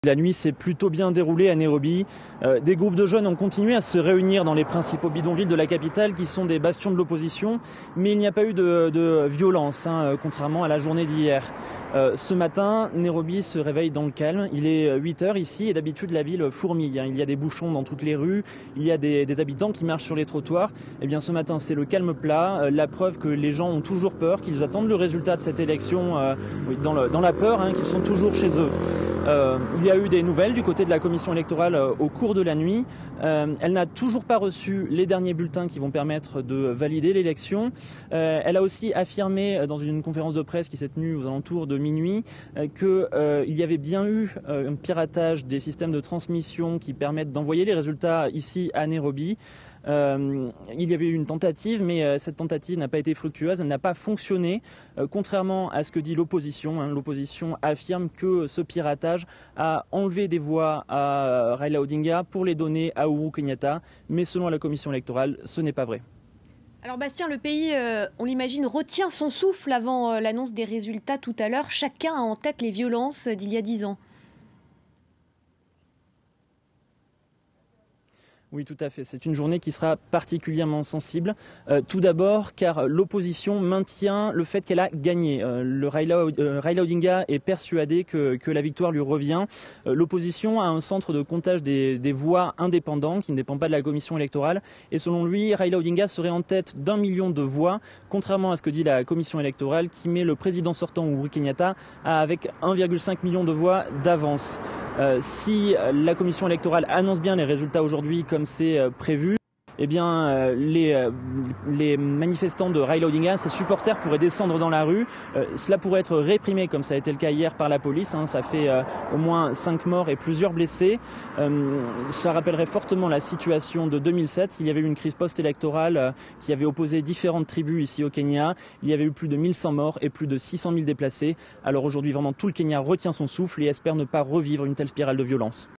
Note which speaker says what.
Speaker 1: La nuit s'est plutôt bien déroulée à Nairobi. Des groupes de jeunes ont continué à se réunir dans les principaux bidonvilles de la capitale qui sont des bastions de l'opposition, mais il n'y a pas eu de violence, contrairement à la journée d'hier. Ce matin, Nairobi se réveille dans le calme. Il est 8h ici et d'habitude la ville fourmille. Il y a des bouchons dans toutes les rues, il y a des habitants qui marchent sur les trottoirs. Eh bien ce matin c'est le calme plat, la preuve que les gens ont toujours peur, qu'ils attendent le résultat de cette élection dans la peur, qu'ils sont toujours chez eux. Il y a eu des nouvelles du côté de la commission électorale au cours de la nuit. Elle n'a toujours pas reçu les derniers bulletins qui vont permettre de valider l'élection. Elle a aussi affirmé dans une conférence de presse qui s'est tenue aux alentours de minuit qu'il y avait bien eu un piratage des systèmes de transmission qui permettent d'envoyer les résultats ici à Nairobi. Il y avait eu une tentative, mais cette tentative n'a pas été fructueuse, elle n'a pas fonctionné, contrairement à ce que dit l'opposition. L'opposition affirme que ce piratage a enlevé des voix à Raila Odinga pour les donner à Uhuru Kenyatta, mais selon la commission électorale, ce n'est pas vrai.
Speaker 2: Alors Bastien, le pays, on l'imagine, retient son souffle avant l'annonce des résultats tout à l'heure. Chacun a en tête les violences d'il y a 10 ans.
Speaker 1: Oui, tout à fait. C'est une journée qui sera particulièrement sensible. Tout d'abord, car l'opposition maintient le fait qu'elle a gagné. Raila Odinga est persuadé que la victoire lui revient. L'opposition a un centre de comptage des voix indépendant qui ne dépend pas de la commission électorale. Et selon lui, Raila Odinga serait en tête d'1 million de voix, contrairement à ce que dit la commission électorale qui met le président sortant Uhuru Kenyatta avec 1,5 million de voix d'avance. Si la commission électorale annonce bien les résultats aujourd'hui comme c'est prévu, eh bien, les manifestants de Raila Odinga, ses supporters pourraient descendre dans la rue. Cela pourrait être réprimé, comme ça a été le cas hier par la police. Ça fait au moins 5 morts et plusieurs blessés. Ça rappellerait fortement la situation de 2007. Il y avait eu une crise post-électorale qui avait opposé différentes tribus ici au Kenya. Il y avait eu plus de 1100 morts et plus de 600 000 déplacés. Alors aujourd'hui, vraiment, tout le Kenya retient son souffle et espère ne pas revivre une telle spirale de violence.